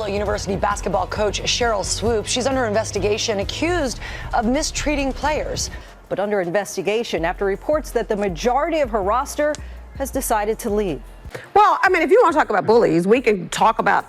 Loyola University basketball coach Sheryl Swoopes. She's under investigation, accused of mistreating players. But under investigation after reports that the majority of her roster has decided to leave. Well, I mean, if you want to talk about bullies, we can talk about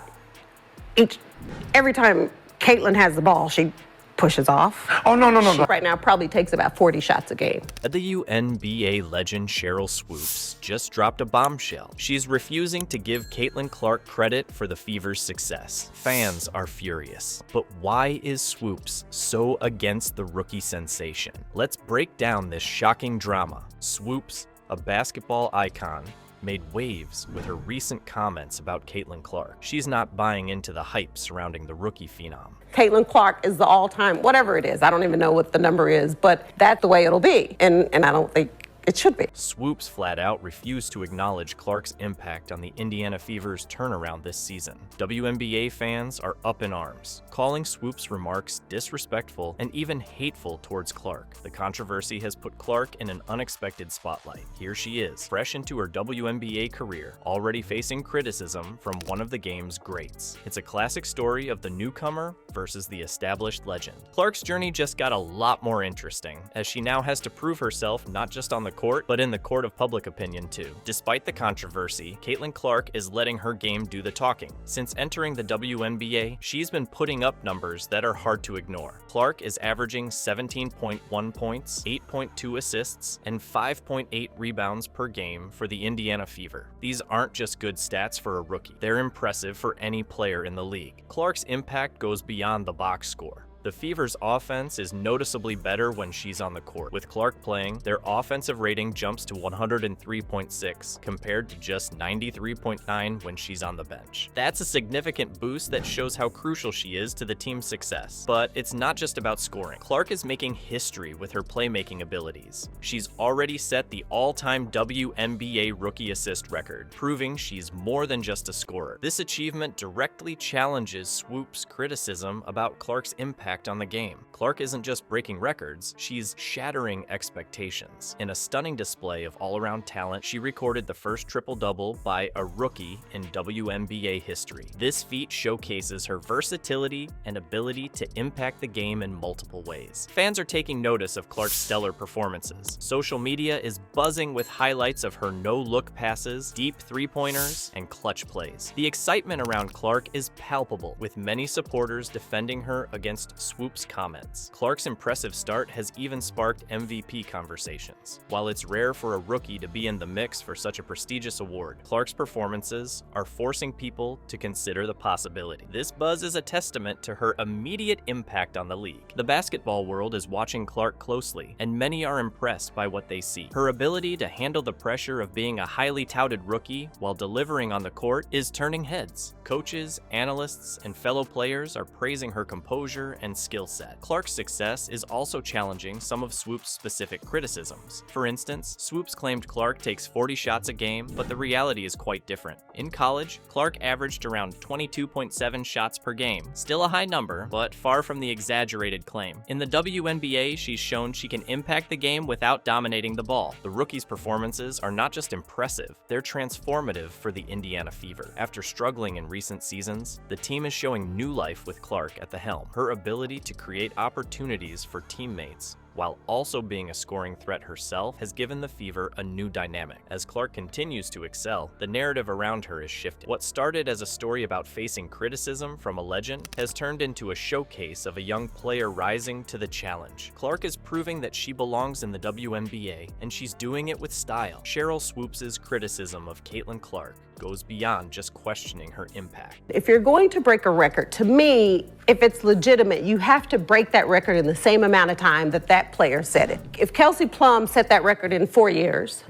every time Caitlin has the ball, she pushes off. Oh, no. She right now probably takes about 40 shots a game. WNBA legend Sheryl Swoopes just dropped a bombshell. She's refusing to give Caitlin Clark credit for the Fever's success. Fans are furious. But why is Swoopes so against the rookie sensation? Let's break down this shocking drama. Swoopes, a basketball icon, made waves with her recent comments about Caitlin Clark. She's not buying into the hype surrounding the rookie phenom. Caitlin Clark is the all-time, whatever it is. I don't even know what the number is, but that's the way it'll be. And I don't think it should be. Swoopes flat out refused to acknowledge Clark's impact on the Indiana Fever's turnaround this season. WNBA fans are up in arms, calling Swoopes' remarks disrespectful and even hateful towards Clark. The controversy has put Clark in an unexpected spotlight. Here she is, fresh into her WNBA career, already facing criticism from one of the game's greats. It's a classic story of the newcomer versus the established legend. Clark's journey just got a lot more interesting, as she now has to prove herself not just on the court, but in the court of public opinion too. Despite the controversy, Caitlin Clark is letting her game do the talking. Since entering the WNBA, she's been putting up numbers that are hard to ignore. Clark is averaging 17.1 points, 8.2 assists, and 5.8 rebounds per game for the Indiana Fever. These aren't just good stats for a rookie. They're impressive for any player in the league. Clark's impact goes beyond the box score. The Fever's offense is noticeably better when she's on the court. With Clark playing, their offensive rating jumps to 103.6 compared to just 93.9 when she's on the bench. That's a significant boost that shows how crucial she is to the team's success. But it's not just about scoring. Clark is making history with her playmaking abilities. She's already set the all-time WNBA rookie assist record, proving she's more than just a scorer. This achievement directly challenges Swoopes' criticism about Clark's impact on the game. Clark isn't just breaking records, she's shattering expectations. In a stunning display of all-around talent, she recorded the first triple-double by a rookie in WNBA history. This feat showcases her versatility and ability to impact the game in multiple ways. Fans are taking notice of Clark's stellar performances. Social media is buzzing with highlights of her no-look passes, deep three-pointers, and clutch plays. The excitement around Clark is palpable, with many supporters defending her against Swoopes' comments. Clark's impressive start has even sparked MVP conversations. While it's rare for a rookie to be in the mix for such a prestigious award, Clark's performances are forcing people to consider the possibility. This buzz is a testament to her immediate impact on the league. The basketball world is watching Clark closely, and many are impressed by what they see. Her ability to handle the pressure of being a highly touted rookie while delivering on the court is turning heads. Coaches, analysts, and fellow players are praising her composure and skill set. Clark's success is also challenging some of Swoopes' specific criticisms. For instance, Swoopes claimed Clark takes 40 shots a game, but the reality is quite different. In college, Clark averaged around 22.7 shots per game. Still a high number, but far from the exaggerated claim. In the WNBA, she's shown she can impact the game without dominating the ball. The rookie's performances are not just impressive, they're transformative for the Indiana Fever. After struggling in recent seasons, the team is showing new life with Clark at the helm. Her ability to create opportunities for teammates while also being a scoring threat herself has given the Fever a new dynamic. As Clark continues to excel, the narrative around her is shifting. What started as a story about facing criticism from a legend has turned into a showcase of a young player rising to the challenge. Clark is proving that she belongs in the WNBA, and she's doing it with style. Sheryl Swoopes' criticism of Caitlin Clark goes beyond just questioning her impact. If you're going to break a record, to me, if it's legitimate, you have to break that record in the same amount of time that that player set it. If Kelsey Plum set that record in 4 years,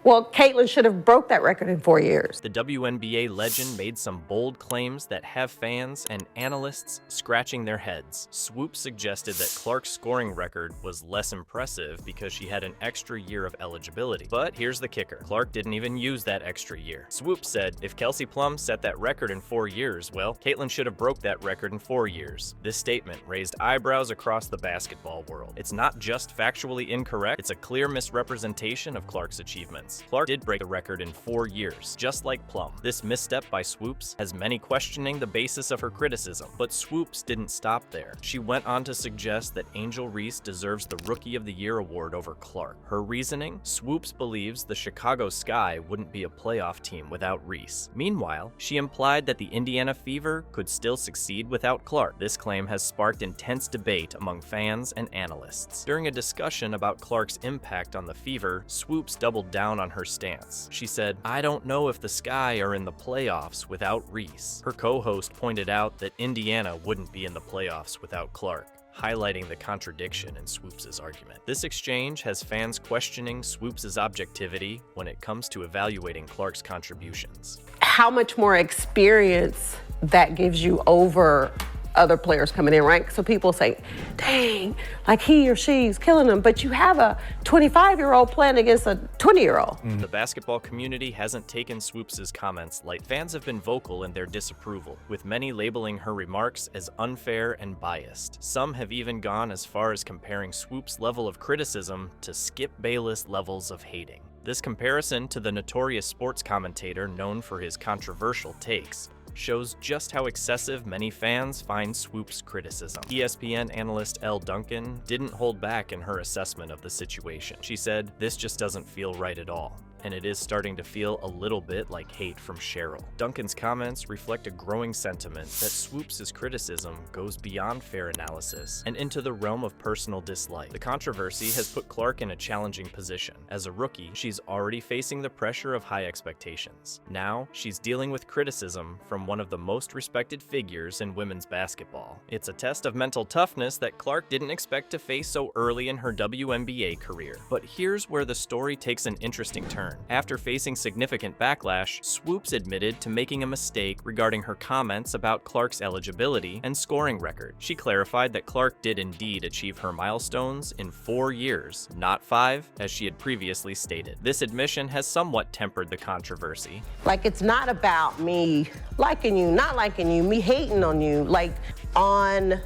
well, Caitlin should have broke that record in 4 years. The WNBA legend made some bold claims that have fans and analysts scratching their heads. Swoopes suggested that Clark's scoring record was less impressive because she had an extra year of eligibility. But here's the kicker. Clark didn't even use that extra year. Swoopes said, if Kelsey Plum set that record in 4 years, well, Caitlin should have broke that record in 4 years. This statement raised eyebrows across the basketball world. It's not just factually incorrect, it's a clear misrepresentation of Clark's achievements. records. Clark did break the record in 4 years, just like Plum. This misstep by Swoopes has many questioning the basis of her criticism, but Swoopes didn't stop there. She went on to suggest that Angel Reese deserves the Rookie of the Year award over Clark. Her reasoning? Swoopes believes the Chicago Sky wouldn't be a playoff team without Reese. Meanwhile, she implied that the Indiana Fever could still succeed without Clark. This claim has sparked intense debate among fans and analysts. During a discussion about Clark's impact on the Fever, Swoopes doubled down on her stance. She said, "I don't know if the Sky are in the playoffs without Reese." Her co-host pointed out that Indiana wouldn't be in the playoffs without Clark, highlighting the contradiction in Swoopes' argument. This exchange has fans questioning Swoopes' objectivity when it comes to evaluating Clark's contributions. How much more experience that gives you over other players coming in, right? So people say, dang, like he or she's killing them, but you have a 25-year-old playing against a 20-year-old. The basketball community hasn't taken Swoopes' comments light. Fans have been vocal in their disapproval, with many labeling her remarks as unfair and biased. Some have even gone as far as comparing Swoopes' level of criticism to Skip Bayless levels of hating. This comparison to the notorious sports commentator known for his controversial takes shows just how excessive many fans find Swoopes' criticism. ESPN analyst Elle Duncan didn't hold back in her assessment of the situation. She said, "This just doesn't feel right at all, and it is starting to feel a little bit like hate from Sheryl." Duncan's comments reflect a growing sentiment that Swoopes' criticism goes beyond fair analysis and into the realm of personal dislike. The controversy has put Clark in a challenging position. As a rookie, she's already facing the pressure of high expectations. Now, she's dealing with criticism from one of the most respected figures in women's basketball. It's a test of mental toughness that Clark didn't expect to face so early in her WNBA career. But here's where the story takes an interesting turn. After facing significant backlash, Swoopes admitted to making a mistake regarding her comments about Clark's eligibility and scoring record. She clarified that Clark did indeed achieve her milestones in 4 years, not 5, as she had previously stated. This admission has somewhat tempered the controversy. Like, it's not about me liking you, not liking you, me hating on you. Like, on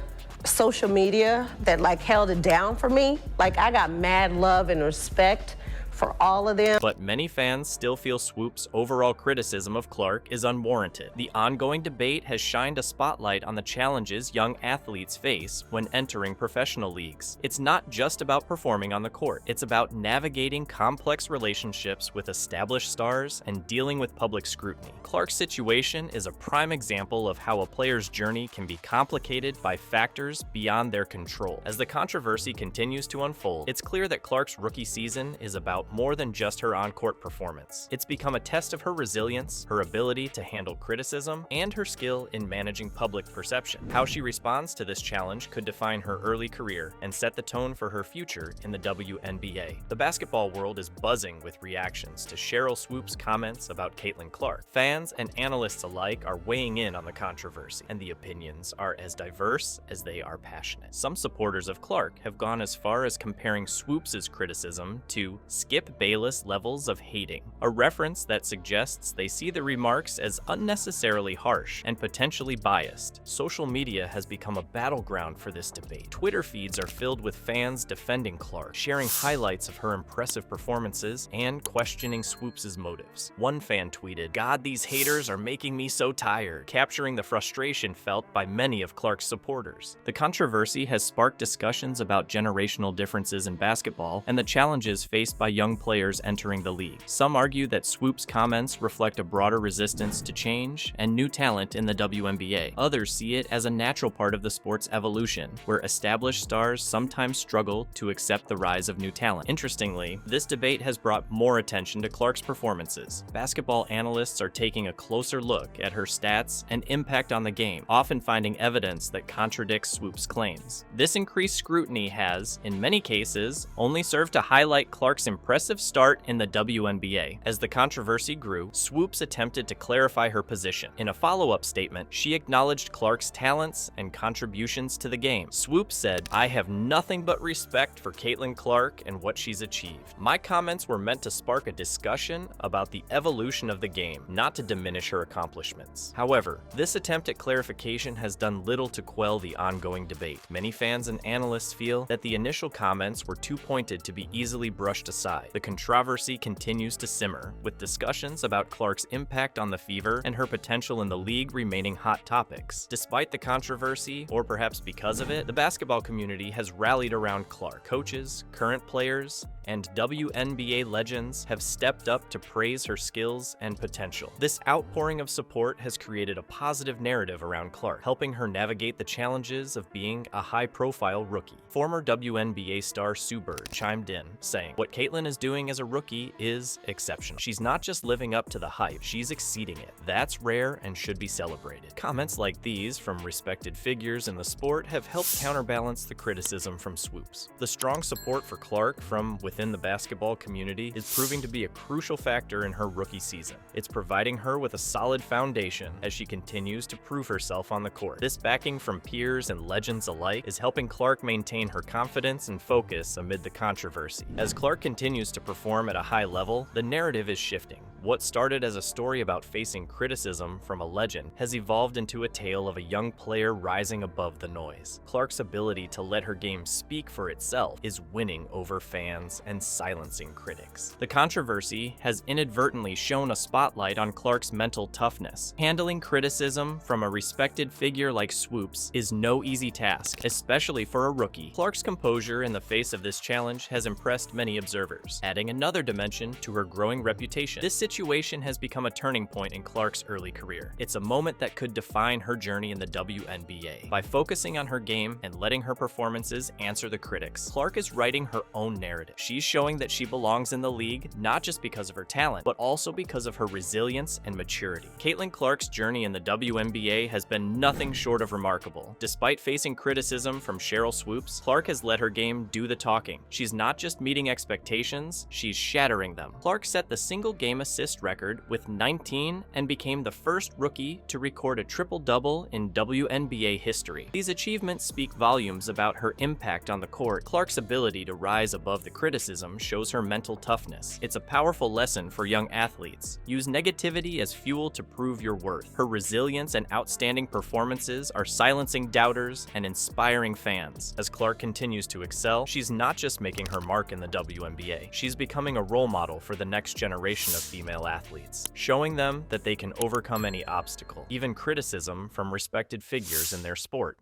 social media that like held it down for me, like I got mad love and respect for all of them. But many fans still feel Swoopes' overall criticism of Clark is unwarranted. The ongoing debate has shined a spotlight on the challenges young athletes face when entering professional leagues. It's not just about performing on the court. It's about navigating complex relationships with established stars and dealing with public scrutiny. Clark's situation is a prime example of how a player's journey can be complicated by factors beyond their control. As the controversy continues to unfold, it's clear that Clark's rookie season is about more than just her on-court performance. It's become a test of her resilience, her ability to handle criticism, and her skill in managing public perception. How she responds to this challenge could define her early career and set the tone for her future in the WNBA. The basketball world is buzzing with reactions to Sheryl Swoopes' comments about Caitlin Clark. Fans and analysts alike are weighing in on the controversy, and the opinions are as diverse as they are passionate. Some supporters of Clark have gone as far as comparing Swoopes' criticism to Skip Bayless levels of hating, a reference that suggests they see the remarks as unnecessarily harsh and potentially biased. Social media has become a battleground for this debate. Twitter feeds are filled with fans defending Clark, sharing highlights of her impressive performances and questioning Swoopes' motives. One fan tweeted, "God, these haters are making me so tired," capturing the frustration felt by many of Clark's supporters. The controversy has sparked discussions about generational differences in basketball and the challenges faced by young players entering the league. Some argue that Swoopes' comments reflect a broader resistance to change and new talent in the WNBA. Others see it as a natural part of the sport's evolution, where established stars sometimes struggle to accept the rise of new talent. Interestingly, this debate has brought more attention to Clark's performances. Basketball analysts are taking a closer look at her stats and impact on the game, often finding evidence that contradicts Swoopes' claims. This increased scrutiny has, in many cases, only served to highlight Clark's impressive start in the WNBA. As the controversy grew, Swoopes attempted to clarify her position. In a follow-up statement, she acknowledged Clark's talents and contributions to the game. Swoopes said, "I have nothing but respect for Caitlin Clark and what she's achieved. My comments were meant to spark a discussion about the evolution of the game, not to diminish her accomplishments." However, this attempt at clarification has done little to quell the ongoing debate. Many fans and analysts feel that the initial comments were too pointed to be easily brushed aside. spotlight. The controversy continues to simmer, with discussions about Clark's impact on the Fever and her potential in the league remaining hot topics. Despite the controversy, or perhaps because of it, the basketball community has rallied around Clark. Coaches, current players, and WNBA legends have stepped up to praise her skills and potential. This outpouring of support has created a positive narrative around Clark, helping her navigate the challenges of being a high-profile rookie. Former WNBA star Sue Bird chimed in, saying, "What Caitlin is doing as a rookie is exceptional. She's not just living up to the hype, she's exceeding it. That's rare and should be celebrated." Comments like these from respected figures in the sport have helped counterbalance the criticism from Swoopes. The strong support for Clark from within the basketball community is proving to be a crucial factor in her rookie season. It's providing her with a solid foundation as she continues to prove herself on the court. This backing from peers and legends alike is helping Clark maintain her confidence and focus amid the controversy. As Clark continues to perform at a high level, the narrative is shifting. What started as a story about facing criticism from a legend has evolved into a tale of a young player rising above the noise. Clark's ability to let her game speak for itself is winning over fans and silencing critics. The controversy has inadvertently shone a spotlight on Clark's mental toughness. Handling criticism from a respected figure like Swoopes is no easy task, especially for a rookie. Clark's composure in the face of this challenge has impressed many observers, adding another dimension to her growing reputation. This situation has become a turning point in Clark's early career. It's a moment that could define her journey in the WNBA. By focusing on her game and letting her performances answer the critics, Clark is writing her own narrative. She's showing that she belongs in the league not just because of her talent, but also because of her resilience and maturity. Caitlin Clark's journey in the WNBA has been nothing short of remarkable. Despite facing criticism from Sheryl Swoopes, Clark has let her game do the talking. She's not just meeting expectations, she's shattering them. Clark set the single-game assist record with 19 and became the first rookie to record a triple-double in WNBA history. These achievements speak volumes about her impact on the court. Clark's ability to rise above the criticism shows her mental toughness. It's a powerful lesson for young athletes. Use negativity as fuel to prove your worth. Her resilience and outstanding performances are silencing doubters and inspiring fans. As Clark continues to excel, she's not just making her mark in the WNBA, she's becoming a role model for the next generation of female athletes, showing them that they can overcome any obstacle, even criticism from respected figures in their sport.